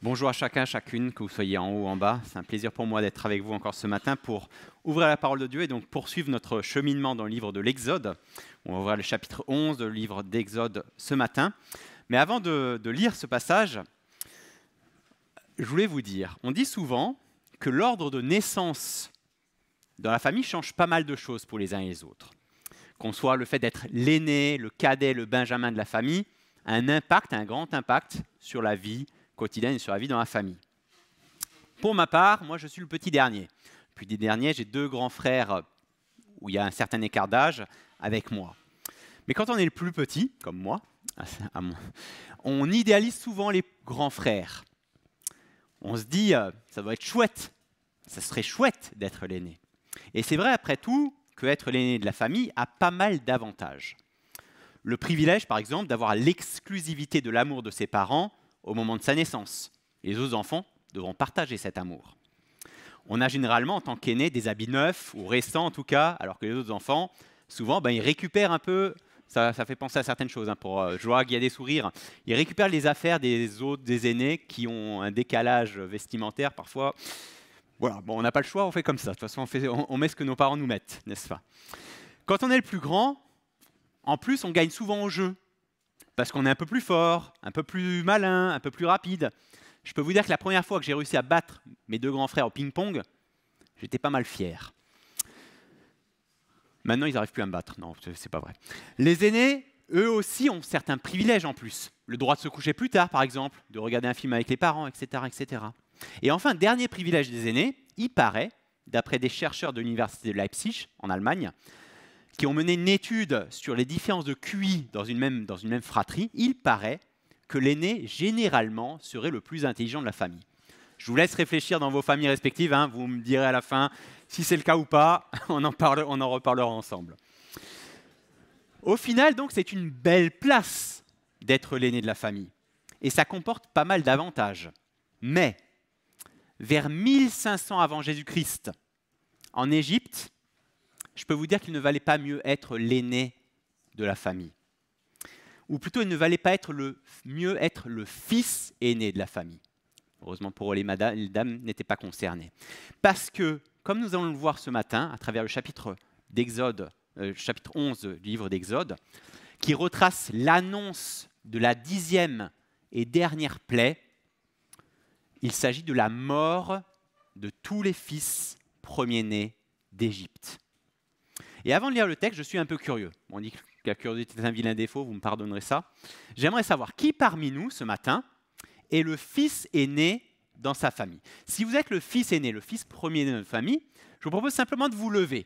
Bonjour à chacun, chacune, que vous soyez en haut ou en bas. C'est un plaisir pour moi d'être avec vous encore ce matin pour ouvrir la parole de Dieu et donc poursuivre notre cheminement dans le livre de l'Exode. On va ouvrir le chapitre 11 du livre d'Exode ce matin. Mais avant de lire ce passage, je voulais vous dire, on dit souvent que l'ordre de naissance dans la famille change pas mal de choses pour les uns et les autres. Qu'on soit le fait d'être l'aîné, le cadet, le benjamin de la famille, a un grand impact sur la vie quotidienne et sur la vie dans la famille. Pour ma part, moi je suis le petit dernier. Le petit dernier, j'ai deux grands frères où il y a un certain écart d'âge avec moi. Mais quand on est le plus petit, comme moi, on idéalise souvent les grands frères. On se dit, ça doit être chouette, ça serait chouette d'être l'aîné. Et c'est vrai après tout qu'être l'aîné de la famille a pas mal d'avantages. Le privilège, par exemple, d'avoir l'exclusivité de l'amour de ses parents au moment de sa naissance. Les autres enfants devront partager cet amour. On a généralement, en tant qu'aîné, des habits neufs, ou récents en tout cas, alors que les autres enfants, souvent, ils récupèrent un peu, ça fait penser à certaines choses, pour je vois qu'il y a des sourires, ils récupèrent les affaires des autres, des aînés, qui ont un décalage vestimentaire parfois. Voilà, bon, on n'a pas le choix, on fait comme ça. De toute façon, on met ce que nos parents nous mettent, n'est-ce pas? Quand on est le plus grand, en plus, on gagne souvent au jeu. Parce qu'on est un peu plus fort, un peu plus malin, un peu plus rapide. Je peux vous dire que la première fois que j'ai réussi à battre mes deux grands frères au ping-pong, j'étais pas mal fier. Maintenant, ils n'arrivent plus à me battre. Non, c'est pas vrai. Les aînés, eux aussi, ont certains privilèges en plus. Le droit de se coucher plus tard, par exemple, de regarder un film avec les parents, etc., etc. Et enfin, dernier privilège des aînés, il paraît, d'après des chercheurs de l'université de Leipzig, en Allemagne, qui ont mené une étude sur les différences de QI dans une même fratrie, il paraît que l'aîné, généralement, serait le plus intelligent de la famille. Je vous laisse réfléchir dans vos familles respectives, vous me direz à la fin si c'est le cas ou pas, on en reparlera ensemble. Au final, donc, c'est une belle place d'être l'aîné de la famille. Et ça comporte pas mal d'avantages. Mais, vers 1500 avant Jésus-Christ, en Égypte, je peux vous dire qu'il ne valait pas mieux être l'aîné de la famille. Ou plutôt, il ne valait pas mieux être le fils aîné de la famille. Heureusement pour eux, les dames n'étaient pas concernées. Parce que, comme nous allons le voir ce matin, à travers le chapitre d'Exode, chapitre 11 du livre d'Exode, qui retrace l'annonce de la 10e et dernière plaie, il s'agit de la mort de tous les fils premiers-nés d'Égypte. Et avant de lire le texte, je suis un peu curieux. On dit que la curiosité est un vilain défaut, vous me pardonnerez ça. J'aimerais savoir qui parmi nous, ce matin, est le fils aîné dans sa famille. Si vous êtes le fils aîné, le fils premier-né de notre famille, je vous propose simplement de vous lever,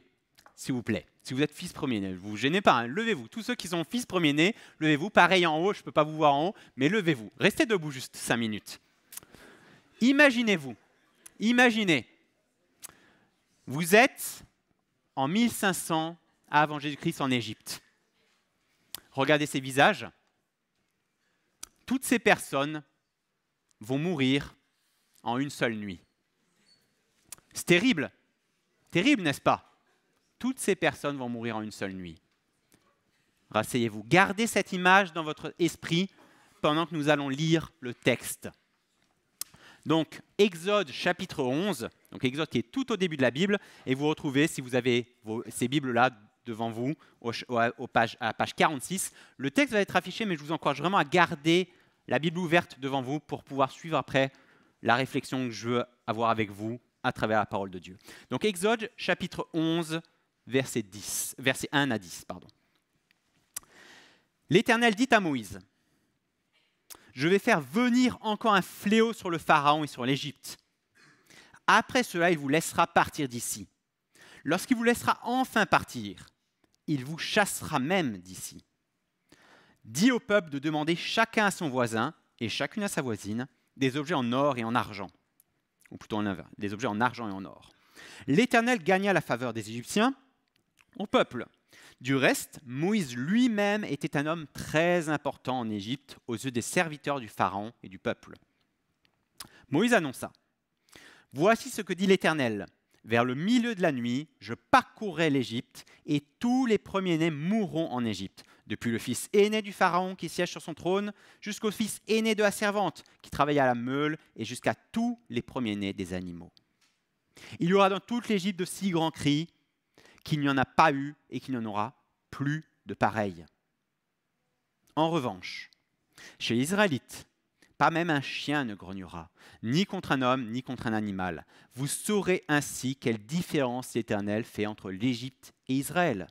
s'il vous plaît. Si vous êtes fils premier-né, ne vous gênez pas, levez-vous. Tous ceux qui sont fils premier-né, levez-vous. Pareil en haut, je ne peux pas vous voir en haut, mais levez-vous. Restez debout juste 5 minutes. Imaginez-vous, vous êtes en 1500 avant Jésus-Christ en Égypte. Regardez ces visages. Toutes ces personnes vont mourir en une seule nuit. C'est terrible. Terrible, n'est-ce pas? Toutes ces personnes vont mourir en une seule nuit. Rasseyez-vous. Gardez cette image dans votre esprit pendant que nous allons lire le texte. Donc, Exode chapitre 11, donc Exode qui est tout au début de la Bible, et vous retrouvez, si vous avez ces Bibles-là devant vous, à la page 46, le texte va être affiché, mais je vous encourage vraiment à garder la Bible ouverte devant vous pour pouvoir suivre après la réflexion que je veux avoir avec vous à travers la parole de Dieu. Donc, Exode chapitre 11, verset 1 à 10. L'Éternel dit à Moïse: je vais faire venir encore un fléau sur le Pharaon et sur l'Égypte. Après cela, il vous laissera partir d'ici. Lorsqu'il vous laissera enfin partir, il vous chassera même d'ici. Dis au peuple de demander chacun à son voisin et chacune à sa voisine des objets en or et en argent. Ou plutôt des objets en argent et en or. L'Éternel gagna la faveur des Égyptiens au peuple. Du reste, Moïse lui-même était un homme très important en Égypte aux yeux des serviteurs du Pharaon et du peuple. Moïse annonça: voici ce que dit l'Éternel. Vers le milieu de la nuit, je parcourrai l'Égypte et tous les premiers-nés mourront en Égypte, depuis le fils aîné du pharaon qui siège sur son trône, jusqu'au fils aîné de la servante qui travaille à la meule, et jusqu'à tous les premiers-nés des animaux. Il y aura dans toute l'Égypte de si grands cris qu'il n'y en a pas eu et qu'il n'y en aura plus de pareils. En revanche, chez les Israélites, pas même un chien ne grognera, ni contre un homme, ni contre un animal. Vous saurez ainsi quelle différence l'Éternel fait entre l'Égypte et Israël.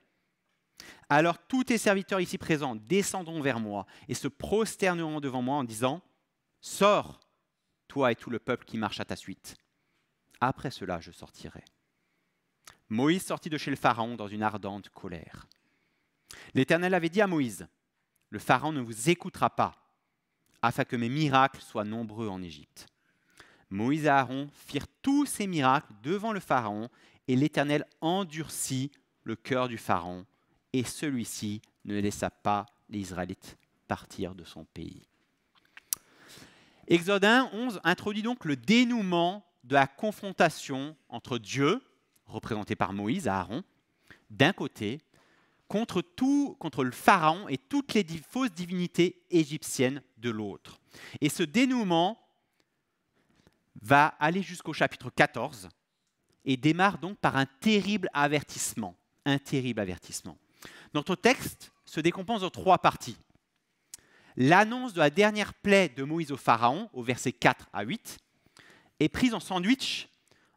Alors tous tes serviteurs ici présents descendront vers moi et se prosterneront devant moi en disant « Sors, toi et tout le peuple qui marche à ta suite. Après cela, je sortirai. » Moïse sortit de chez le Pharaon dans une ardente colère. L'Éternel avait dit à Moïse « Le Pharaon ne vous écoutera pas, afin que mes miracles soient nombreux en Égypte. » Moïse et Aaron firent tous ces miracles devant le Pharaon, et l'Éternel endurcit le cœur du Pharaon, et celui-ci ne laissa pas les Israélites partir de son pays. Exode 1, 11 introduit donc le dénouement de la confrontation entre Dieu, représenté par Moïse et Aaron, d'un côté, contre le Pharaon et toutes les fausses divinités égyptiennes de l'autre. Et ce dénouement va aller jusqu'au chapitre 14 et démarre donc par un terrible avertissement. Un terrible avertissement. Notre texte se décompose en 3 parties. L'annonce de la dernière plaie de Moïse au Pharaon, au versets 4 à 8, est prise en sandwich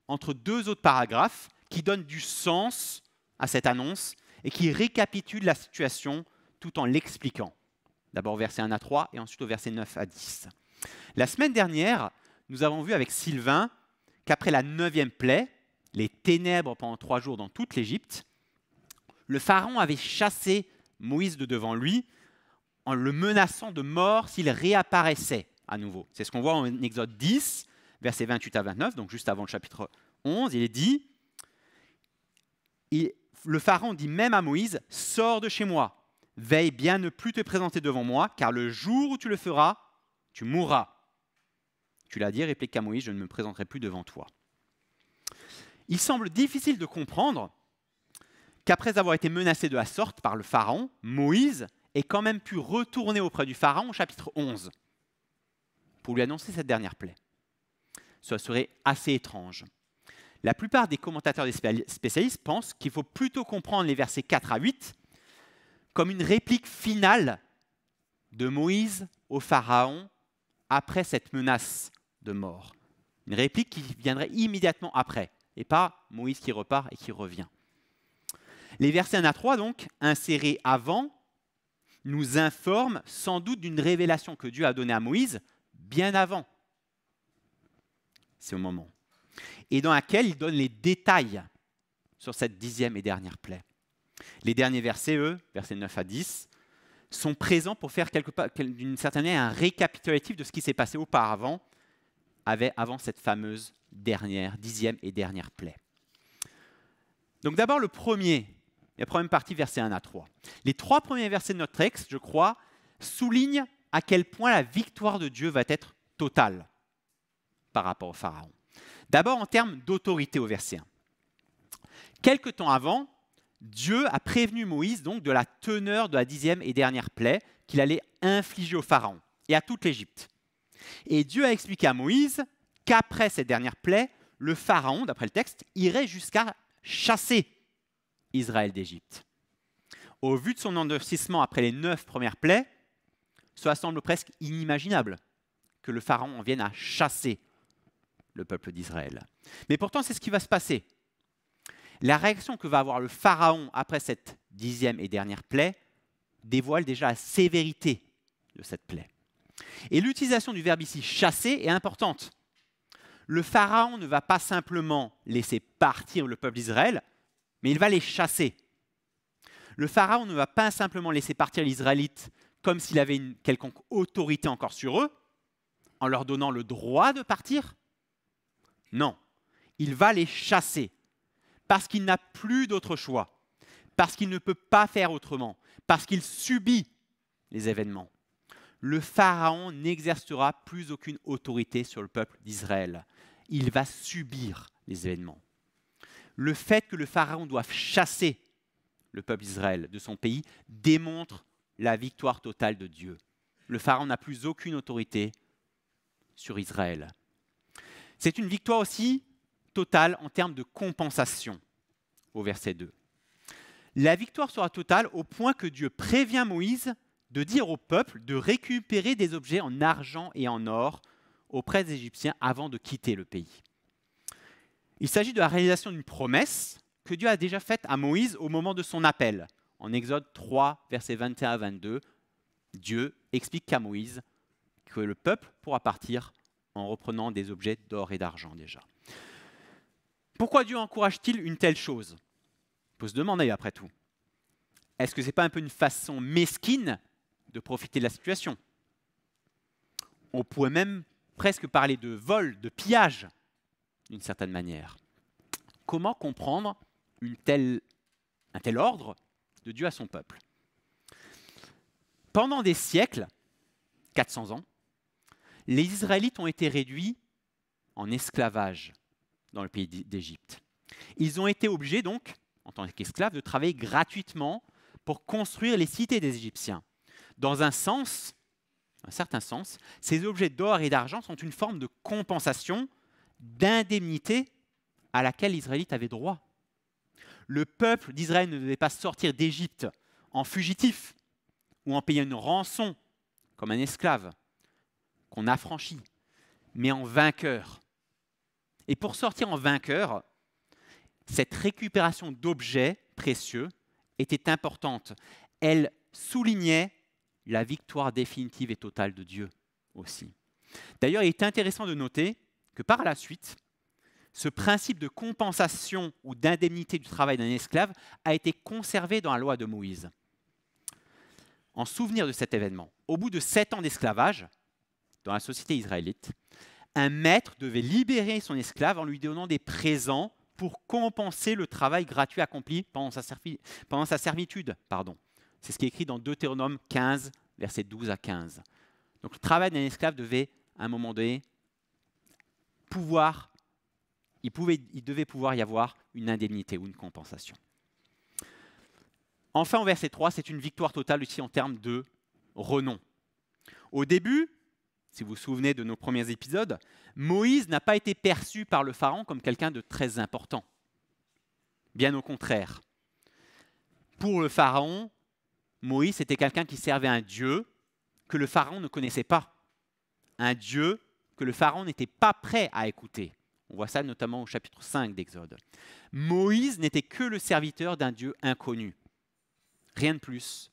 entre 2 autres paragraphes qui donnent du sens à cette annonce et qui récapitulent la situation tout en l'expliquant. D'abord au verset 1 à 3 et ensuite au verset 9 à 10. La semaine dernière, nous avons vu avec Sylvain qu'après la 9e plaie, les ténèbres pendant 3 jours dans toute l'Égypte, le Pharaon avait chassé Moïse de devant lui en le menaçant de mort s'il réapparaissait à nouveau. C'est ce qu'on voit en Exode 10, versets 28 à 29, donc juste avant le chapitre 11. Il est dit, le Pharaon dit même à Moïse, « Sors de chez moi, veille bien ne plus te présenter devant moi, car le jour où tu le feras, tu mourras. » Tu l'as dit, répliqua Moïse, « Je ne me présenterai plus devant toi. » Il semble difficile de comprendre qu'après avoir été menacé de la sorte par le Pharaon, Moïse ait quand même pu retourner auprès du Pharaon au chapitre 11 pour lui annoncer cette dernière plaie. Cela serait assez étrange. La plupart des commentateurs des spécialistes pensent qu'il faut plutôt comprendre les versets 4 à 8 comme une réplique finale de Moïse au Pharaon après cette menace de mort. Une réplique qui viendrait immédiatement après, et pas Moïse qui repart et qui revient. Les versets 1 à 3, donc, insérés avant, nous informent sans doute d'une révélation que Dieu a donnée à Moïse bien avant. C'est au moment. Et dans laquelle il donne les détails sur cette 10e et dernière plaie. Les derniers versets, eux, versets 9 à 10, sont présents pour faire d'une certaine manière un récapitulatif de ce qui s'est passé auparavant, avant cette fameuse 10e et dernière plaie. Donc d'abord la première partie, versets 1 à 3. Les 3 premiers versets de notre texte, je crois, soulignent à quel point la victoire de Dieu va être totale par rapport au Pharaon. D'abord en termes d'autorité au verset 1. Quelque temps avant, Dieu a prévenu Moïse donc de la teneur de la 10e et dernière plaie qu'il allait infliger au Pharaon et à toute l'Égypte. Et Dieu a expliqué à Moïse qu'après cette dernière plaie, le Pharaon, d'après le texte, irait jusqu'à chasser Israël d'Égypte. Au vu de son endurcissement après les 9 premières plaies, cela semble presque inimaginable que le Pharaon en vienne à chasser le peuple d'Israël. Mais pourtant, c'est ce qui va se passer. La réaction que va avoir le Pharaon après cette 10e et dernière plaie dévoile déjà la sévérité de cette plaie. Et l'utilisation du verbe ici « chasser » est importante. Le Pharaon ne va pas simplement laisser partir le peuple d'Israël, mais il va les chasser. Le Pharaon ne va pas simplement laisser partir les Israélites comme s'il avait une quelconque autorité encore sur eux, en leur donnant le droit de partir. Non, il va les chasser, parce qu'il n'a plus d'autre choix, parce qu'il ne peut pas faire autrement, parce qu'il subit les événements. Le Pharaon n'exercera plus aucune autorité sur le peuple d'Israël. Il va subir les événements. Le fait que le Pharaon doive chasser le peuple d'Israël de son pays démontre la victoire totale de Dieu. Le Pharaon n'a plus aucune autorité sur Israël. C'est une victoire aussi totale en termes de compensation, au verset 2. La victoire sera totale au point que Dieu prévient Moïse de dire au peuple de récupérer des objets en argent et en or auprès des Égyptiens avant de quitter le pays. Il s'agit de la réalisation d'une promesse que Dieu a déjà faite à Moïse au moment de son appel. En Exode 3, versets 21 à 22, Dieu explique qu'à Moïse que le peuple pourra partir en reprenant des objets d'or et d'argent déjà. Pourquoi Dieu encourage-t-il une telle chose ? On peut se demander après tout. Est-ce que ce n'est pas un peu une façon mesquine de profiter de la situation ? On pourrait même presque parler de vol, de pillage, d'une certaine manière. Comment comprendre un tel ordre de Dieu à son peuple ? Pendant des siècles, 400 ans, les Israélites ont été réduits en esclavage dans le pays d'Égypte. Ils ont été obligés donc, en tant qu'esclaves, de travailler gratuitement pour construire les cités des Égyptiens. Dans un certain sens, ces objets d'or et d'argent sont une forme de compensation, d'indemnité à laquelle les Israélites avaient droit. Le peuple d'Israël ne devait pas sortir d'Égypte en fugitif ou en payant une rançon comme un esclave qu'on affranchit, mais en vainqueur. Et pour sortir en vainqueur, cette récupération d'objets précieux était importante. Elle soulignait la victoire définitive et totale de Dieu aussi. D'ailleurs, il est intéressant de noter que par la suite, ce principe de compensation ou d'indemnité du travail d'un esclave a été conservé dans la loi de Moïse. En souvenir de cet événement, au bout de 7 ans d'esclavage, dans la société israélite, un maître devait libérer son esclave en lui donnant des présents pour compenser le travail gratuit accompli pendant sa servitude. C'est ce qui est écrit dans Deutéronome 15, versets 12 à 15. Donc le travail d'un esclave devait, à un moment donné, il devait pouvoir y avoir une indemnité ou une compensation. Enfin, au verset 3, c'est une victoire totale aussi en termes de renom. Au début, si vous vous souvenez de nos premiers épisodes, Moïse n'a pas été perçu par le Pharaon comme quelqu'un de très important. Bien au contraire. Pour le Pharaon, Moïse était quelqu'un qui servait un Dieu que le Pharaon ne connaissait pas. Un Dieu que le Pharaon n'était pas prêt à écouter. On voit ça notamment au chapitre 5 d'Exode. Moïse n'était que le serviteur d'un Dieu inconnu. Rien de plus.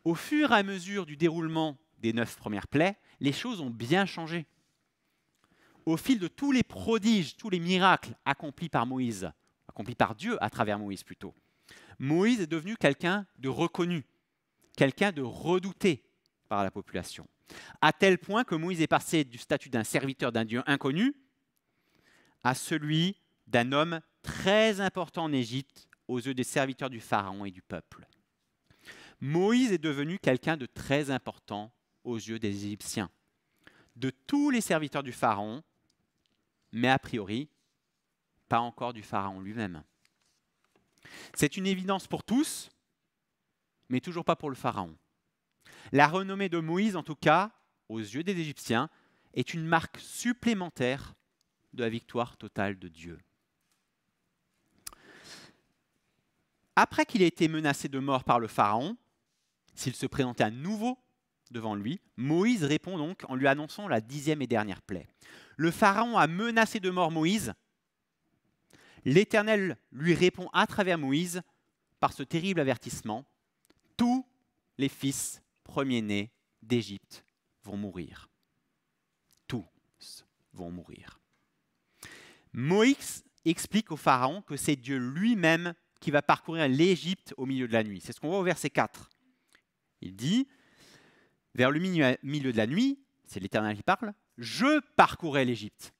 Au fur et à mesure du déroulement des 9 premières plaies, les choses ont bien changé. Au fil de tous les prodiges, tous les miracles accomplis par Moïse, accomplis par Dieu à travers Moïse plutôt, Moïse est devenu quelqu'un de reconnu, quelqu'un de redouté par la population. À tel point que Moïse est passé du statut d'un serviteur d'un Dieu inconnu à celui d'un homme très important en Égypte aux yeux des serviteurs du Pharaon et du peuple. Moïse est devenu quelqu'un de très important aux yeux des Égyptiens, de tous les serviteurs du Pharaon, mais a priori, pas encore du Pharaon lui-même. C'est une évidence pour tous, mais toujours pas pour le Pharaon. La renommée de Moïse, en tout cas, aux yeux des Égyptiens, est une marque supplémentaire de la victoire totale de Dieu. Après qu'il ait été menacé de mort par le Pharaon, s'il se présentait à nouveau devant lui, Moïse répond donc en lui annonçant la 10e et dernière plaie. Le Pharaon a menacé de mort Moïse. L'Éternel lui répond à travers Moïse par ce terrible avertissement. Tous les fils premiers-nés d'Égypte vont mourir. Tous vont mourir. Moïse explique au Pharaon que c'est Dieu lui-même qui va parcourir l'Égypte au milieu de la nuit. C'est ce qu'on voit au verset 4. Il dit, vers le milieu de la nuit, c'est l'Éternel qui parle, je parcourais l'Égypte.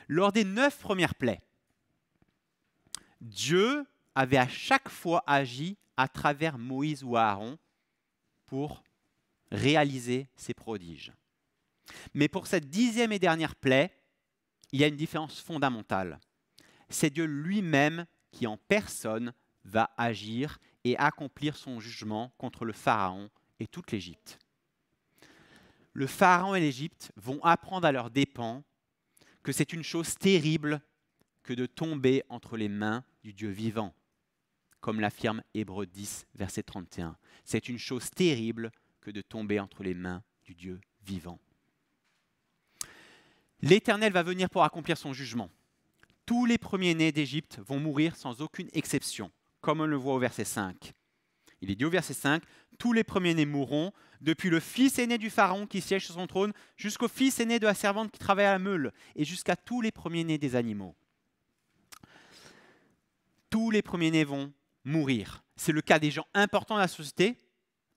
Lors des 9 premières plaies, Dieu avait à chaque fois agi à travers Moïse ou Aaron pour réaliser ses prodiges. Mais pour cette 10e et dernière plaie, il y a une différence fondamentale. C'est Dieu lui-même qui en personne va agir et accomplir son jugement contre le Pharaon et toute l'Égypte. Le Pharaon et l'Égypte vont apprendre à leurs dépens que c'est une chose terrible que de tomber entre les mains du Dieu vivant, comme l'affirme Hébreux 10, verset 31. C'est une chose terrible que de tomber entre les mains du Dieu vivant. L'Éternel va venir pour accomplir son jugement. Tous les premiers-nés d'Égypte vont mourir sans aucune exception, comme on le voit au verset 5. Il est dit au verset 5, « Tous les premiers-nés mourront, depuis le fils aîné du Pharaon qui siège sur son trône, jusqu'au fils aîné de la servante qui travaille à la meule, et jusqu'à tous les premiers-nés des animaux. » Tous les premiers-nés vont mourir. C'est le cas des gens importants de la société,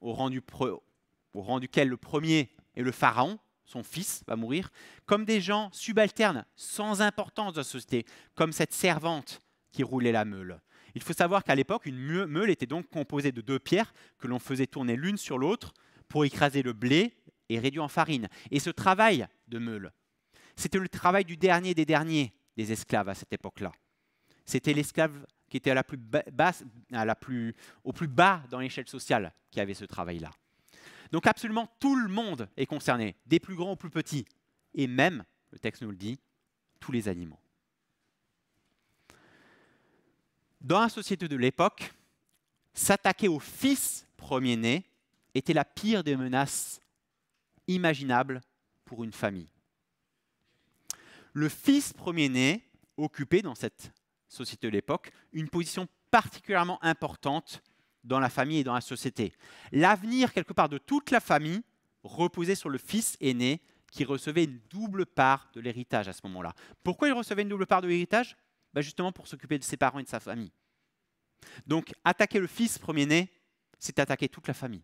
au rang duquel le premier est le Pharaon, son fils va mourir, comme des gens subalternes, sans importance dans la société, comme cette servante qui roulait la meule. Il faut savoir qu'à l'époque, une meule était donc composée de 2 pierres que l'on faisait tourner l'une sur l'autre pour écraser le blé et réduire en farine. Et ce travail de meule, c'était le travail du dernier des derniers des esclaves à cette époque-là. C'était l'esclave qui était au plus bas dans l'échelle sociale qui avait ce travail-là. Donc absolument tout le monde est concerné, des plus grands aux plus petits, et même, le texte nous le dit, tous les animaux. Dans la société de l'époque, s'attaquer au fils premier-né était la pire des menaces imaginables pour une famille. Le fils premier-né occupait dans cette société de l'époque une position particulièrement importante dans la famille et dans la société. L'avenir, quelque part, de toute la famille reposait sur le fils aîné qui recevait une double part de l'héritage à ce moment-là. Pourquoi il recevait une double part de l'héritage ? Justement pour s'occuper de ses parents et de sa famille. Donc, attaquer le fils premier-né, c'est attaquer toute la famille.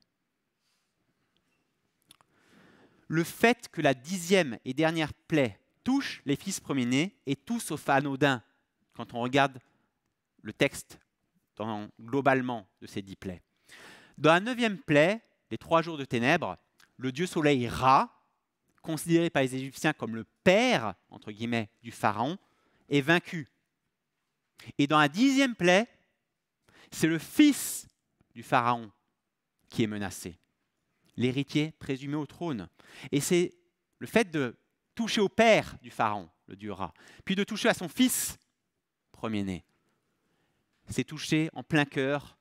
Le fait que la 10e et dernière plaie touche les fils premiers-nés est tout sauf anodin quand on regarde le texte globalement de ces 10 plaies. Dans la 9e plaie, les 3 jours de ténèbres, le dieu soleil Ra, considéré par les Égyptiens comme le père, entre guillemets, du pharaon, est vaincu. Et dans la 10e plaie, c'est le fils du pharaon qui est menacé, l'héritier présumé au trône. Et c'est le fait de toucher au père du pharaon, le dieu Ra, puis de toucher à son fils premier-né. C'est toucher en plein cœur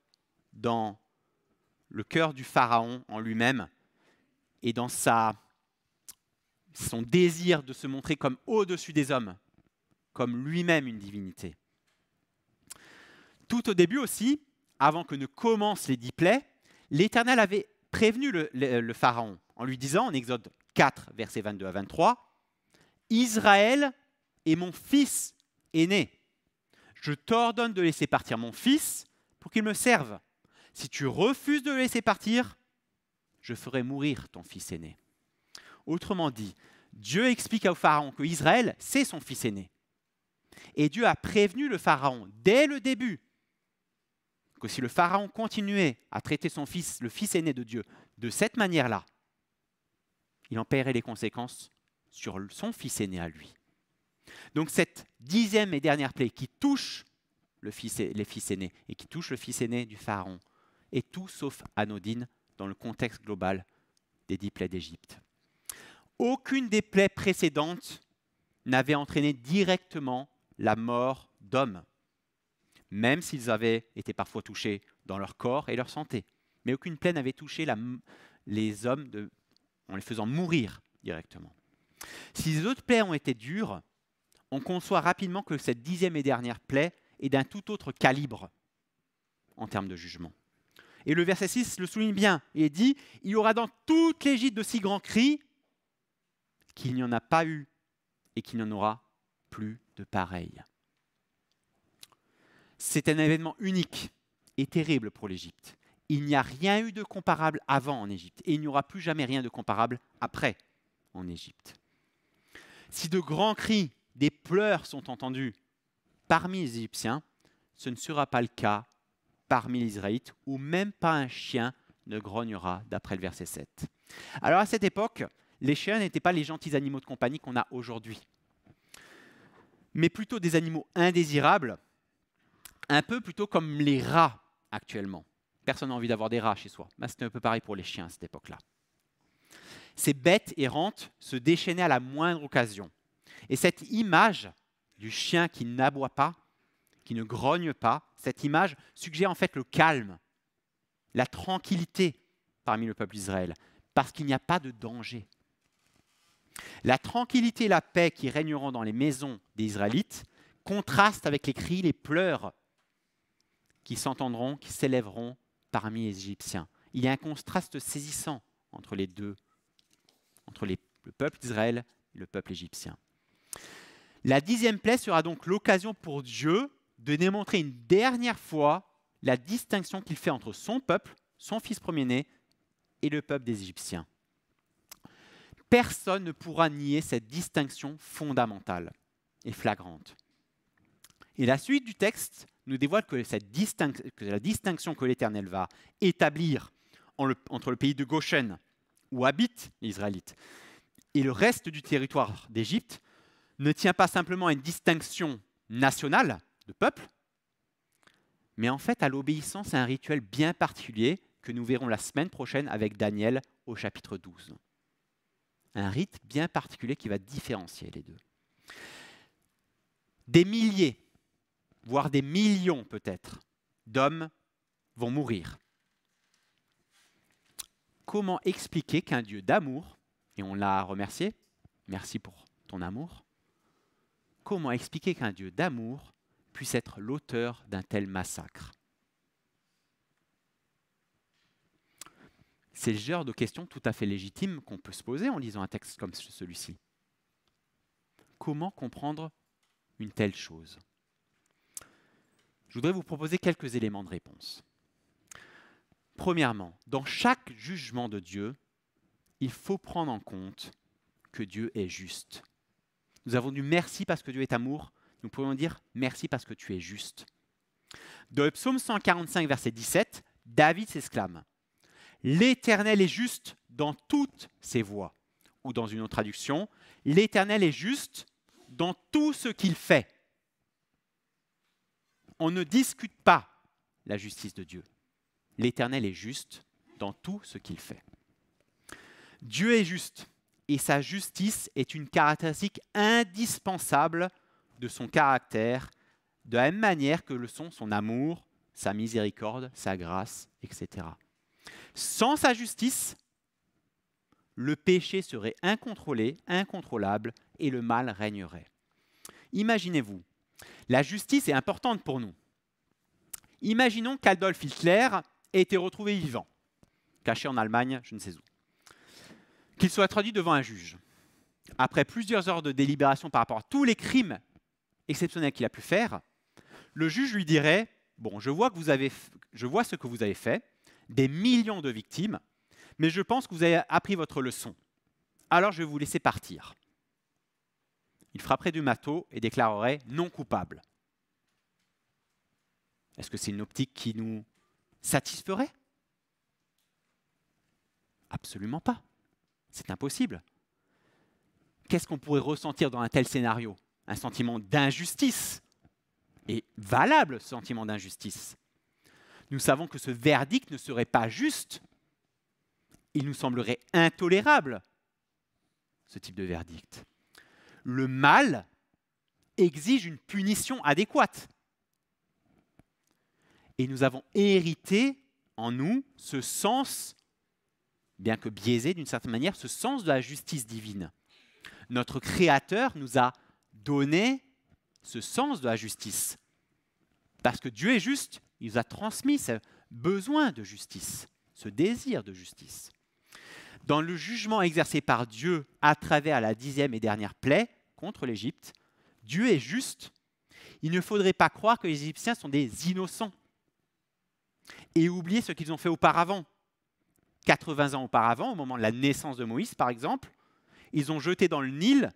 dans le cœur du pharaon en lui-même et dans son désir de se montrer comme au-dessus des hommes, comme lui-même une divinité. Tout au début aussi, avant que ne commencent les 10 plaies, l'Éternel avait prévenu le Pharaon en lui disant, en Exode 4, versets 22 à 23, « Israël est mon fils aîné. Je t'ordonne de laisser partir mon fils pour qu'il me serve. Si tu refuses de le laisser partir, je ferai mourir ton fils aîné. » Autrement dit, Dieu explique au Pharaon que Israël, c'est son fils aîné. Et Dieu a prévenu le Pharaon dès le début que si le Pharaon continuait à traiter son fils, le fils aîné de Dieu, de cette manière-là, il en paierait les conséquences sur son fils aîné à lui. Donc cette 10e et dernière plaie qui touche les fils aînés et qui touche le fils aîné du Pharaon est tout sauf anodine dans le contexte global des 10 plaies d'Égypte. Aucune des plaies précédentes n'avait entraîné directement la mort d'hommes, même s'ils avaient été parfois touchés dans leur corps et leur santé. Mais aucune plaie n'avait touché les hommes en les faisant mourir directement. Si les autres plaies ont été dures, on conçoit rapidement que cette 10e et dernière plaie est d'un tout autre calibre en termes de jugement. Et le verset 6 le souligne bien. Il est dit « Il y aura dans toute l'Égypte de si grands cris qu'il n'y en a pas eu et qu'il n'y en aura plus de pareil. » C'est un événement unique et terrible pour l'Égypte. Il n'y a rien eu de comparable avant en Égypte et il n'y aura plus jamais rien de comparable après en Égypte. Si de grands cris, des pleurs sont entendus parmi les Égyptiens, ce ne sera pas le cas parmi les Israélites, où même pas un chien ne grognera, d'après le verset 7. Alors à cette époque, les chiens n'étaient pas les gentils animaux de compagnie qu'on a aujourd'hui, mais plutôt des animaux indésirables, un peu plutôt comme les rats actuellement. Personne n'a envie d'avoir des rats chez soi. Bah, c'était un peu pareil pour les chiens à cette époque-là. Ces bêtes errantes se déchaînaient à la moindre occasion. Et cette image du chien qui n'aboie pas, qui ne grogne pas, cette image suggère en fait le calme, la tranquillité parmi le peuple d'Israël, parce qu'il n'y a pas de danger. La tranquillité et la paix qui régneront dans les maisons des Israélites contrastent avec les cris, les pleurs qui s'entendront, qui s'élèveront parmi les Égyptiens. Il y a un contraste saisissant entre les deux, entre le peuple d'Israël et le peuple égyptien. La 10e plaie sera donc l'occasion pour Dieu de démontrer une dernière fois la distinction qu'il fait entre son peuple, son fils premier-né, et le peuple des Égyptiens. Personne ne pourra nier cette distinction fondamentale et flagrante. Et la suite du texte nous dévoile que la distinction que l'Éternel va établir entre le pays de Goshen, où habitent les Israélites, et le reste du territoire d'Égypte, ne tient pas simplement à une distinction nationale de peuple, mais en fait à l'obéissance à un rituel bien particulier que nous verrons la semaine prochaine avec Daniel au chapitre 12. Un rite bien particulier qui va différencier les deux. Des milliers, voire des millions peut-être, d'hommes vont mourir. Comment expliquer qu'un Dieu d'amour, et on l'a remercié, merci pour ton amour, comment expliquer qu'un Dieu d'amour puisse être l'auteur d'un tel massacre? C'est le genre de questions tout à fait légitimes qu'on peut se poser en lisant un texte comme celui-ci. Comment comprendre une telle chose? Je voudrais vous proposer quelques éléments de réponse. Premièrement, dans chaque jugement de Dieu, il faut prendre en compte que Dieu est juste. Nous avons dit merci parce que Dieu est amour. Nous pourrions dire merci parce que tu es juste. Dans le psaume 145, verset 17, David s'exclame « L'Éternel est juste dans toutes ses voies ». Ou dans une autre traduction, « L'Éternel est juste dans tout ce qu'il fait ». On ne discute pas la justice de Dieu. L'Éternel est juste dans tout ce qu'il fait. Dieu est juste et sa justice est une caractéristique indispensable de son caractère, de la même manière que le sont son amour, sa miséricorde, sa grâce, etc. Sans sa justice, le péché serait incontrôlé, incontrôlable et le mal régnerait. Imaginez-vous, la justice est importante pour nous. Imaginons qu'Adolf Hitler ait été retrouvé vivant, caché en Allemagne, je ne sais où. Qu'il soit traduit devant un juge. Après plusieurs heures de délibération par rapport à tous les crimes exceptionnels qu'il a pu faire, le juge lui dirait « Bon, je vois ce que vous avez fait, des millions de victimes, mais je pense que vous avez appris votre leçon. Alors je vais vous laisser partir. » Il frapperait du marteau et déclarerait « non coupable ». Est-ce que c'est une optique qui nous satisferait? Absolument pas. C'est impossible. Qu'est-ce qu'on pourrait ressentir dans un tel scénario? Un sentiment d'injustice. Et valable sentiment d'injustice. Nous savons que ce verdict ne serait pas juste. Il nous semblerait intolérable, ce type de verdict. Le mal exige une punition adéquate. Et nous avons hérité en nous ce sens, bien que biaisé d'une certaine manière, ce sens de la justice divine. Notre Créateur nous a donné ce sens de la justice. Parce que Dieu est juste, il nous a transmis ce besoin de justice, ce désir de justice. Dans le jugement exercé par Dieu à travers la 10e et dernière plaie contre l'Égypte, Dieu est juste. Il ne faudrait pas croire que les Égyptiens sont des innocents et oublier ce qu'ils ont fait auparavant. 80 ans auparavant, au moment de la naissance de Moïse, par exemple, ils ont jeté dans le Nil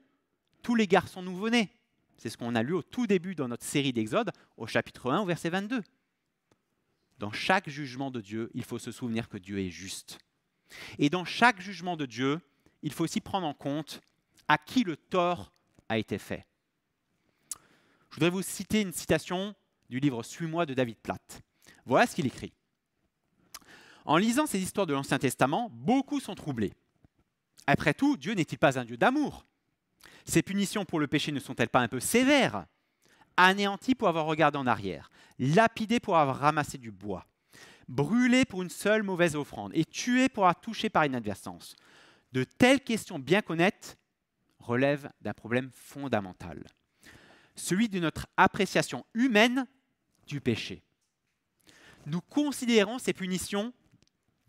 tous les garçons nouveau-nés. C'est ce qu'on a lu au tout début dans notre série d'Exode, au chapitre 1, au verset 22. Dans chaque jugement de Dieu, il faut se souvenir que Dieu est juste. Et dans chaque jugement de Dieu, il faut aussi prendre en compte à qui le tort a été fait. Je voudrais vous citer une citation du livre « Suis-moi » de David Platt. Voilà ce qu'il écrit. En lisant ces histoires de l'Ancien Testament, beaucoup sont troublés. Après tout, Dieu n'est-il pas un Dieu d'amour? Ses punitions pour le péché ne sont-elles pas un peu sévères? Anéanti pour avoir regardé en arrière, lapidé pour avoir ramassé du bois, brûlé pour une seule mauvaise offrande et tué pour avoir touché par inadvertance. De telles questions bien connaître relèvent d'un problème fondamental, celui de notre appréciation humaine du péché. Nous considérons ces punitions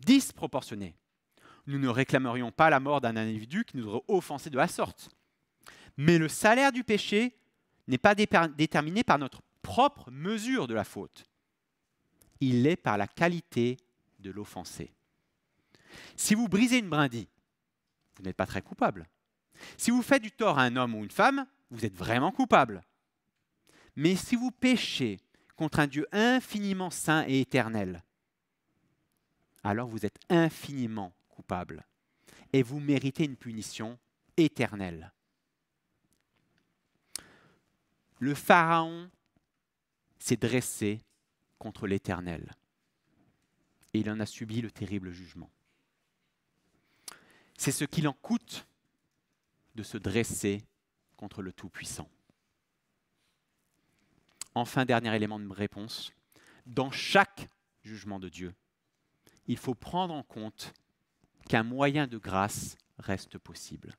disproportionnées. Nous ne réclamerions pas la mort d'un individu qui nous aurait offensés de la sorte. Mais le salaire du péché n'est pas déterminé par notre propre mesure de la faute. Il l'est par la qualité de l'offensé. Si vous brisez une brindille, vous n'êtes pas très coupable. Si vous faites du tort à un homme ou une femme, vous êtes vraiment coupable. Mais si vous péchez contre un Dieu infiniment saint et éternel, alors vous êtes infiniment coupable et vous méritez une punition éternelle. Le Pharaon s'est dressé contre l'Éternel et il en a subi le terrible jugement. C'est ce qu'il en coûte de se dresser contre le Tout-Puissant. Enfin, dernier élément de réponse, dans chaque jugement de Dieu, il faut prendre en compte qu'un moyen de grâce reste possible.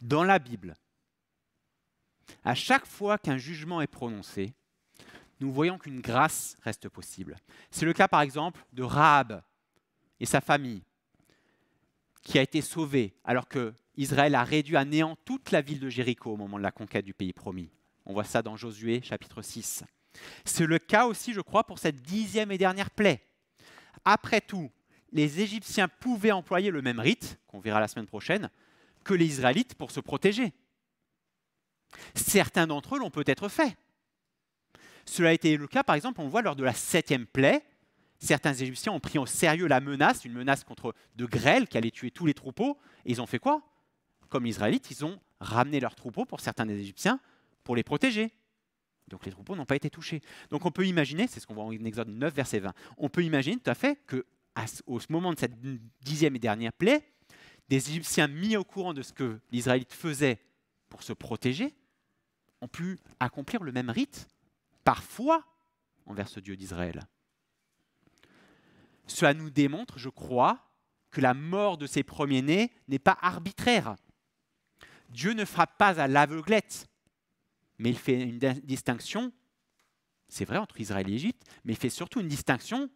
Dans la Bible, à chaque fois qu'un jugement est prononcé, nous voyons qu'une grâce reste possible. C'est le cas par exemple de Rahab et sa famille, qui a été sauvée alors que Israël a réduit à néant toute la ville de Jéricho au moment de la conquête du pays promis. On voit ça dans Josué chapitre 6. C'est le cas aussi, je crois, pour cette 10e et dernière plaie. Après tout, les Égyptiens pouvaient employer le même rite, qu'on verra la semaine prochaine, que les Israélites pour se protéger. Certains d'entre eux l'ont peut-être fait. Cela a été le cas, par exemple, on voit lors de la 7e plaie, certains Égyptiens ont pris au sérieux la menace, une menace contre de grêle qui allait tuer tous les troupeaux, et ils ont fait quoi? Comme les Israélites, ils ont ramené leurs troupeaux pour certains des Égyptiens pour les protéger. Donc les troupeaux n'ont pas été touchés. Donc on peut imaginer, c'est ce qu'on voit en Exode 9, verset 20, on peut imaginer tout à fait qu'au moment de cette 10e et dernière plaie, des Égyptiens mis au courant de ce que les Israélites faisaient pour se protéger, ont pu accomplir le même rite, parfois, envers ce Dieu d'Israël. Cela nous démontre, je crois, que la mort de ses premiers-nés n'est pas arbitraire. Dieu ne frappe pas à l'aveuglette, mais il fait une distinction, c'est vrai, entre Israël et Égypte, mais il fait surtout une distinction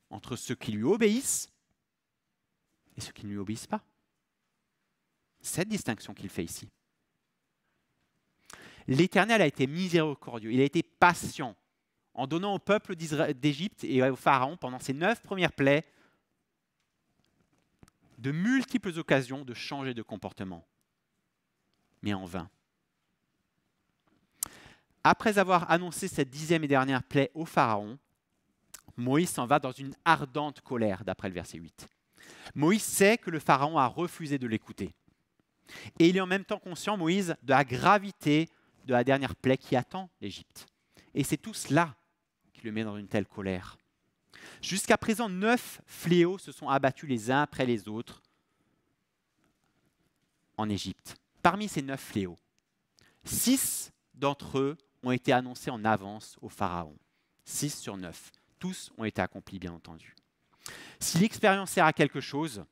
entre ceux qui lui obéissent et ceux qui ne lui obéissent pas. Cette distinction qu'il fait ici. L'Éternel a été miséricordieux, il a été patient en donnant au peuple d'Égypte et au Pharaon pendant ces 9 premières plaies de multiples occasions de changer de comportement, mais en vain. Après avoir annoncé cette 10e et dernière plaie au Pharaon, Moïse s'en va dans une ardente colère, d'après le verset 8. Moïse sait que le Pharaon a refusé de l'écouter. Et il est en même temps conscient, Moïse, de la gravité de la dernière plaie qui attend l'Égypte. Et c'est tout cela qui le met dans une telle colère. Jusqu'à présent, 9 fléaux se sont abattus les uns après les autres en Égypte. Parmi ces 9 fléaux, 6 d'entre eux ont été annoncés en avance au Pharaon. 6 sur 9. Tous ont été accomplis, bien entendu. Si l'expérience sert à quelque chose,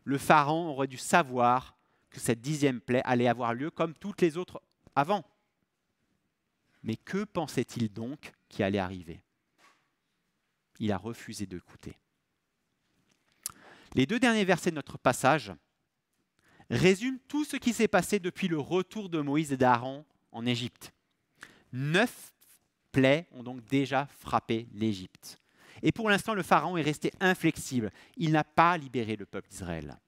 le Pharaon aurait dû savoir que cette 10e plaie allait avoir lieu comme toutes les autres avant. Mais que pensait-il donc qui allait arriver? Il a refusé d'écouter. Les 2 derniers versets de notre passage résument tout ce qui s'est passé depuis le retour de Moïse et d'Aaron en Égypte. 9 plaies ont donc déjà frappé l'Égypte. Et pour l'instant, le Pharaon est resté inflexible. Il n'a pas libéré le peuple d'Israël.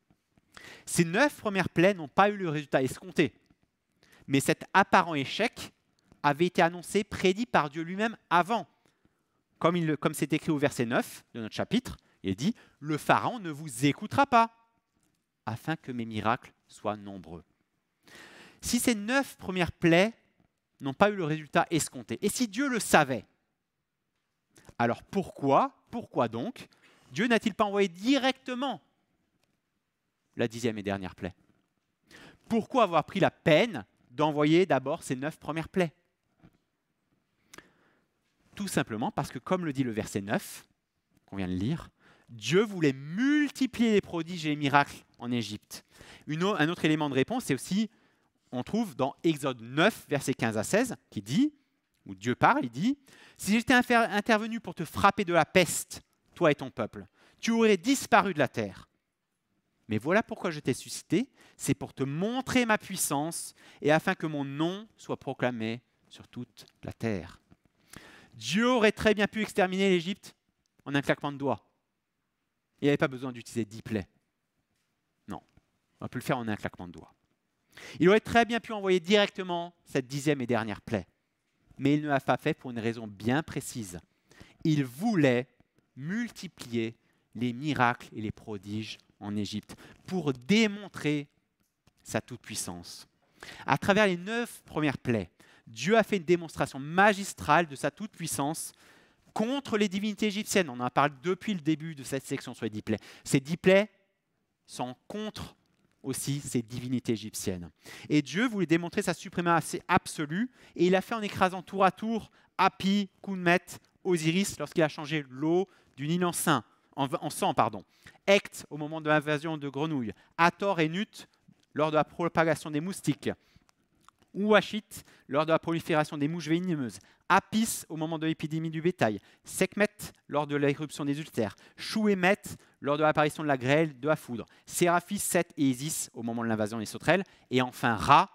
Ces 9 premières plaies n'ont pas eu le résultat escompté. Mais cet apparent échec avait été annoncé, prédit par Dieu lui-même avant. Comme c'est écrit au verset 9 de notre chapitre, il dit « Le Pharaon ne vous écoutera pas, afin que mes miracles soient nombreux. » Si ces 9 premières plaies n'ont pas eu le résultat escompté, et si Dieu le savait, Alors pourquoi donc, Dieu n'a-t-il pas envoyé directement la 10e et dernière plaie? Pourquoi avoir pris la peine d'envoyer d'abord ces 9 premières plaies? Tout simplement parce que, comme le dit le verset 9, qu'on vient de lire, Dieu voulait multiplier les prodiges et les miracles en Égypte. Un autre élément de réponse, c'est aussi, on trouve dans Exode 9, versets 15 à 16, qui dit, où Dieu parle, il dit « Si j'étais intervenu pour te frapper de la peste, toi et ton peuple, tu aurais disparu de la terre. Mais voilà pourquoi je t'ai suscité, c'est pour te montrer ma puissance et afin que mon nom soit proclamé sur toute la terre. » Dieu aurait très bien pu exterminer l'Égypte en un claquement de doigts. Il n'avait pas besoin d'utiliser 10 plaies. Non, on peut le faire en un claquement de doigts. Il aurait très bien pu envoyer directement cette 10e et dernière plaie. Mais il ne l'a pas fait pour une raison bien précise. Il voulait multiplier les miracles et les prodiges en Égypte pour démontrer sa toute-puissance. À travers les 9 premières plaies, Dieu a fait une démonstration magistrale de sa toute-puissance contre les divinités égyptiennes. On en parle depuis le début de cette section sur les 10 plaies. Ces 10 plaies sont contre aussi ces divinités égyptiennes. Et Dieu voulait démontrer sa suprématie absolue, et il l'a fait en écrasant tour à tour Hapi, Khoumet, Osiris lorsqu'il a changé l'eau du Nil en sang, Heqt au moment de l'invasion de grenouilles, Hathor et Nut lors de la propagation des moustiques, Ouachit lors de la prolifération des mouches venimeuses, Apis au moment de l'épidémie du bétail, Sekhmet lors de l'éruption des ulcères, Chouémet lors de l'apparition de la grêle, de la foudre, Séraphis, Seth et Isis au moment de l'invasion des sauterelles, et enfin Ra,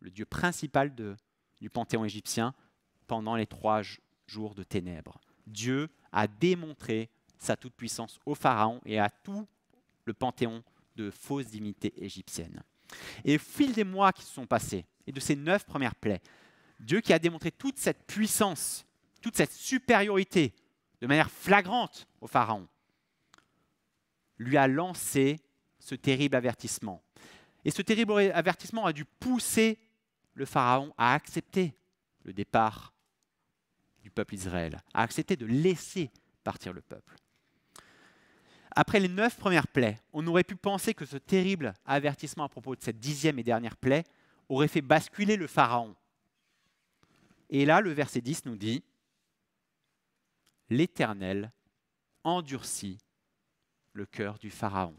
le dieu principal du panthéon égyptien, pendant les 3 jours de ténèbres. Dieu a démontré sa toute-puissance au pharaon et à tout le panthéon de fausses divinités égyptiennes. Et au fil des mois qui se sont passés, et de ces 9 premières plaies, Dieu qui a démontré toute cette puissance, toute cette supériorité de manière flagrante au pharaon, lui a lancé ce terrible avertissement. Et ce terrible avertissement a dû pousser le pharaon à accepter le départ du peuple Israël, à accepter de laisser partir le peuple. Après les 9 premières plaies, on aurait pu penser que ce terrible avertissement à propos de cette 10e et dernière plaie aurait fait basculer le pharaon. Et là, le verset 10 nous dit « L'Éternel endurcit le cœur du pharaon. »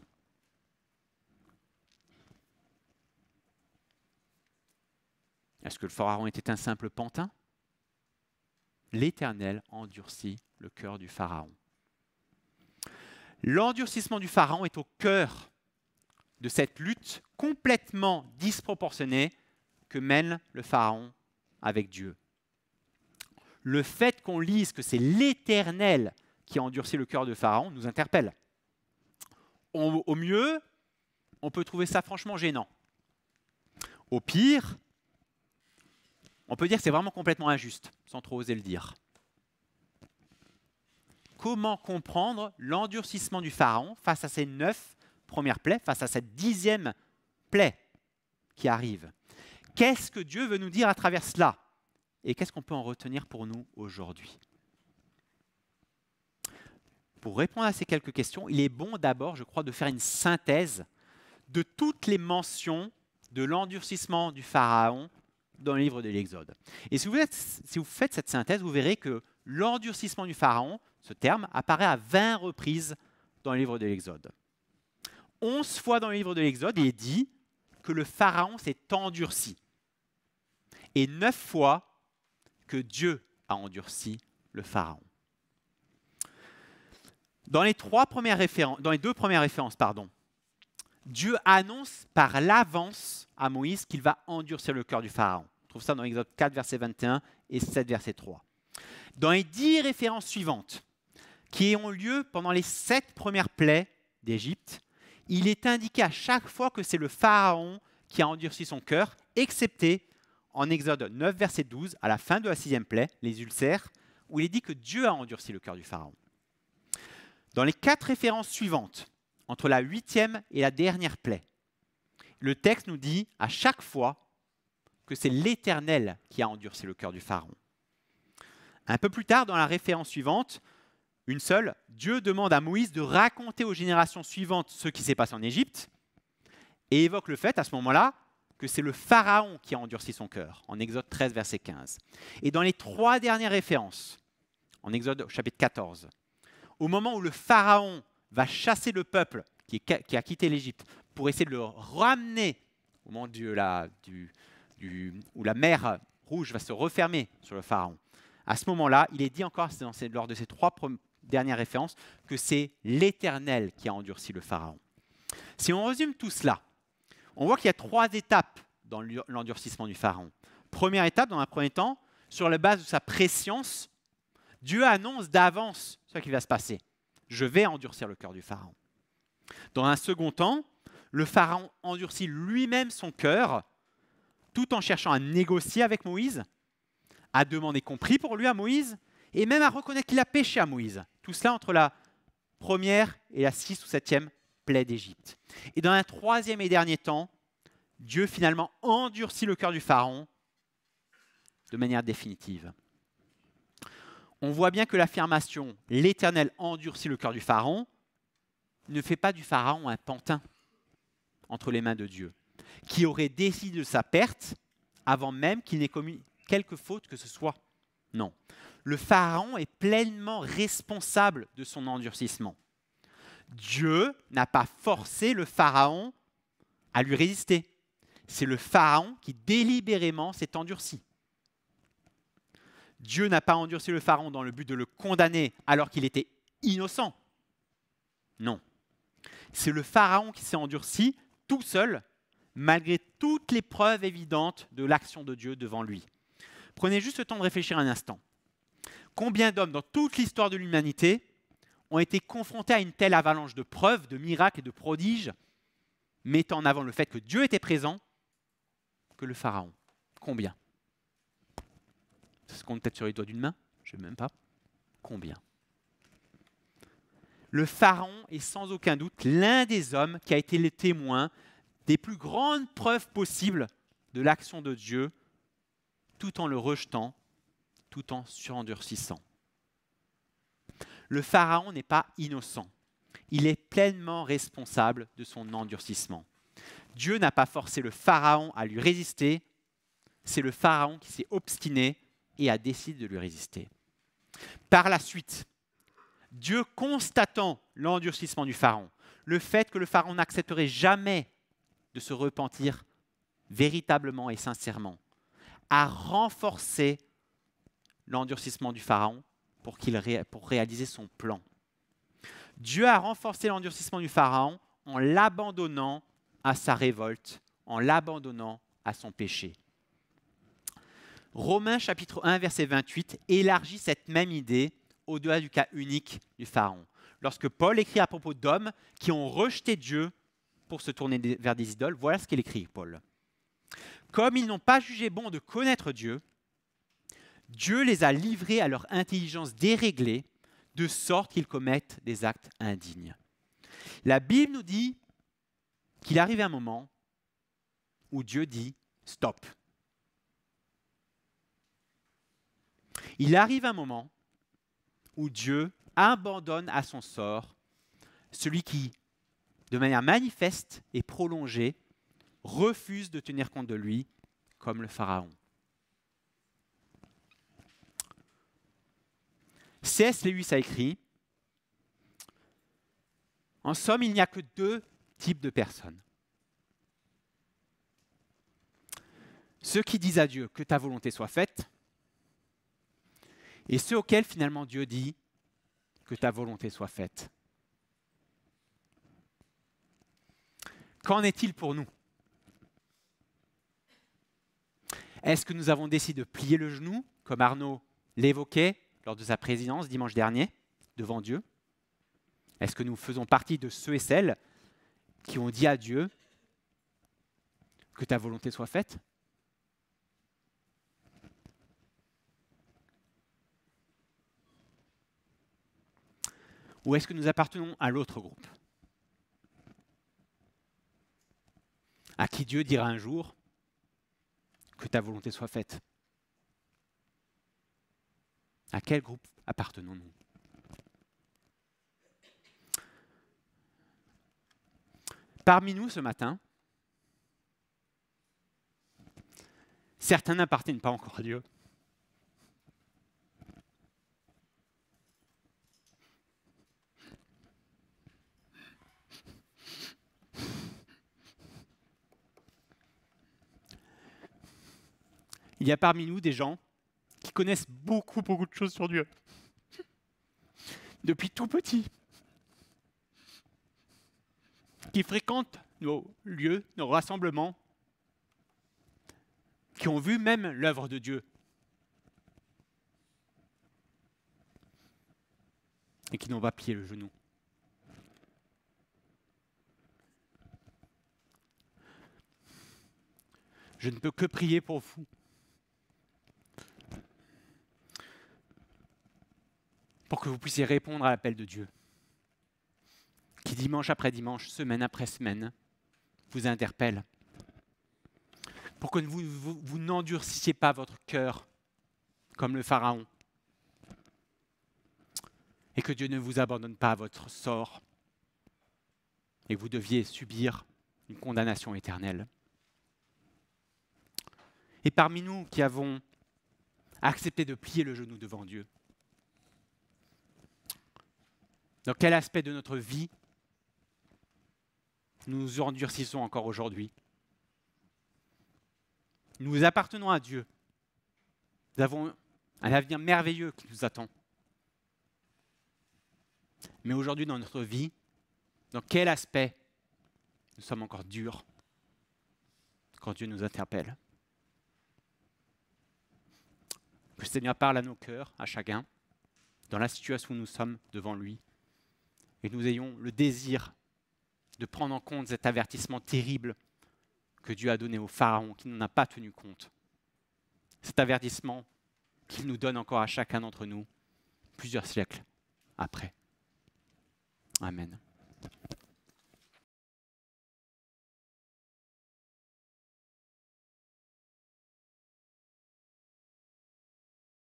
Est-ce que le pharaon était un simple pantin? L'Éternel endurcit le cœur du pharaon. L'endurcissement du pharaon est au cœur de cette lutte complètement disproportionnée que mène le pharaon avec Dieu. Le fait qu'on lise que c'est l'Éternel qui a endurci le cœur de pharaon nous interpelle. Au mieux, on peut trouver ça franchement gênant. Au pire, on peut dire que c'est vraiment complètement injuste, sans trop oser le dire. Comment comprendre l'endurcissement du pharaon face à ces 9 premières plaies, face à cette 10e plaie qui arrive? Qu'est-ce que Dieu veut nous dire à travers cela? Et qu'est-ce qu'on peut en retenir pour nous aujourd'hui? Pour répondre à ces quelques questions, il est bon d'abord, je crois, de faire une synthèse de toutes les mentions de l'endurcissement du pharaon dans le livre de l'Exode. Et si vous faites cette synthèse, vous verrez que l'endurcissement du pharaon, ce terme, apparaît à 20 reprises dans le livre de l'Exode. 11 fois dans le livre de l'Exode, il est dit que le pharaon s'est endurci. Et 9 fois que Dieu a endurci le pharaon. Dans les 2 premières références, Dieu annonce par l'avance à Moïse qu'il va endurcir le cœur du pharaon. On trouve ça dans Exode 4, verset 21 et 7, verset 3. Dans les 10 références suivantes, qui ont lieu pendant les 7 premières plaies d'Égypte, il est indiqué à chaque fois que c'est le pharaon qui a endurci son cœur, excepté en Exode 9, verset 12, à la fin de la 6e plaie, les ulcères, où il est dit que Dieu a endurci le cœur du pharaon. Dans les 4 références suivantes, entre la 8e et la dernière plaie, le texte nous dit à chaque fois que c'est l'Éternel qui a endurci le cœur du pharaon. Un peu plus tard, dans la référence suivante, une seule. Dieu demande à Moïse de raconter aux générations suivantes ce qui s'est passé en Égypte et évoque le fait à ce moment-là que c'est le Pharaon qui a endurci son cœur, en Exode 13, verset 15. Et dans les 3 dernières références, en Exode chapitre 14, au moment où le Pharaon va chasser le peuple qui a quitté l'Égypte pour essayer de le ramener au moment où la mer Rouge va se refermer sur le Pharaon, à ce moment-là, il est dit encore lors de ces 3 dernières références que c'est l'Éternel qui a endurci le Pharaon. Si on résume tout cela, on voit qu'il y a 3 étapes dans l'endurcissement du Pharaon. Première étape, dans un premier temps, sur la base de sa prescience, Dieu annonce d'avance ce qui va se passer. Je vais endurcir le cœur du Pharaon. Dans un second temps, le Pharaon endurcit lui-même son cœur, tout en cherchant à négocier avec Moïse, à demander qu'on prie pour lui à Moïse, et même à reconnaître qu'il a péché à Moïse. Tout cela entre la première et la 6e ou 7e plaie d'Égypte. Et dans un 3e et dernier temps, Dieu finalement endurcit le cœur du Pharaon de manière définitive. On voit bien que l'affirmation « l'Éternel endurcit le cœur du Pharaon » ne fait pas du Pharaon un pantin entre les mains de Dieu, qui aurait décidé de sa perte avant même qu'il n'ait commis quelque faute que ce soit. Non. Le Pharaon est pleinement responsable de son endurcissement. Dieu n'a pas forcé le Pharaon à lui résister. C'est le Pharaon qui délibérément s'est endurci. Dieu n'a pas endurci le Pharaon dans le but de le condamner alors qu'il était innocent. Non. C'est le Pharaon qui s'est endurci tout seul, malgré toutes les preuves évidentes de l'action de Dieu devant lui. Prenez juste le temps de réfléchir un instant. Combien d'hommes dans toute l'histoire de l'humanité ont été confrontés à une telle avalanche de preuves, de miracles et de prodiges, mettant en avant le fait que Dieu était présent, que le Pharaon? Combien? Ça se compte peut-être sur les doigts d'une main? Je ne sais même pas. Combien? Le Pharaon est sans aucun doute l'un des hommes qui a été le témoin des plus grandes preuves possibles de l'action de Dieu, tout en le rejetant, tout en surendurcissant. Le Pharaon n'est pas innocent. Il est pleinement responsable de son endurcissement. Dieu n'a pas forcé le Pharaon à lui résister, c'est le Pharaon qui s'est obstiné et a décidé de lui résister. Par la suite, Dieu, constatant l'endurcissement du Pharaon, le fait que le Pharaon n'accepterait jamais de se repentir véritablement et sincèrement, a renforcé l'endurcissement du Pharaon pour réaliser son plan. Dieu a renforcé l'endurcissement du Pharaon en l'abandonnant à sa révolte, en l'abandonnant à son péché. Romains chapitre 1, verset 28 élargit cette même idée au-delà du cas unique du Pharaon. Lorsque Paul écrit à propos d'hommes qui ont rejeté Dieu pour se tourner vers des idoles, voilà ce qu'il écrit, Paul. Comme ils n'ont pas jugé bon de connaître Dieu, Dieu les a livrés à leur intelligence déréglée, de sorte qu'ils commettent des actes indignes. La Bible nous dit qu'il arrive un moment où Dieu dit « stop ». Il arrive un moment où Dieu abandonne à son sort celui qui, de manière manifeste et prolongée, refuse de tenir compte de lui, comme le Pharaon. C.S. Lewis a écrit « En somme, il n'y a que 2 types de personnes. Ceux qui disent à Dieu que ta volonté soit faite, et ceux auxquels finalement Dieu dit que ta volonté soit faite. » Qu'en est-il pour nous? Est-ce que nous avons décidé de plier le genou, comme Arnaud l'évoquait lors de sa présidence dimanche dernier, devant Dieu? Est-ce que nous faisons partie de ceux et celles qui ont dit à Dieu que ta volonté soit faite? Ou est-ce que nous appartenons à l'autre groupe, à qui Dieu dira un jour que ta volonté soit faite? À quel groupe appartenons-nous? parmi nous ce matin, certains n'appartiennent pas encore à Dieu. Il y a parmi nous des gens qui connaissent beaucoup de choses sur Dieu. Depuis tout petit. Qui fréquentent nos lieux, nos rassemblements, qui ont vu même l'œuvre de Dieu. Et qui n'ont pas plié le genou. Je ne peux que prier pour vous. Pour que vous puissiez répondre à l'appel de Dieu, qui dimanche après dimanche, semaine après semaine, vous interpelle. Pour que vous n'endurcissiez pas votre cœur comme le Pharaon. Et que Dieu ne vous abandonne pas à votre sort. Et que vous deviez subir une condamnation éternelle. Et parmi nous qui avons accepté de plier le genou devant Dieu, dans quel aspect de notre vie nous nous endurcissons encore aujourd'hui? Nous appartenons à Dieu. Nous avons un avenir merveilleux qui nous attend. Mais aujourd'hui dans notre vie, dans quel aspect nous sommes encore durs quand Dieu nous interpelle? Que le Seigneur parle à nos cœurs, à chacun, dans la situation où nous sommes devant lui, et que nous ayons le désir de prendre en compte cet avertissement terrible que Dieu a donné au Pharaon, qui n'en a pas tenu compte. Cet avertissement qu'il nous donne encore à chacun d'entre nous, plusieurs siècles après. Amen.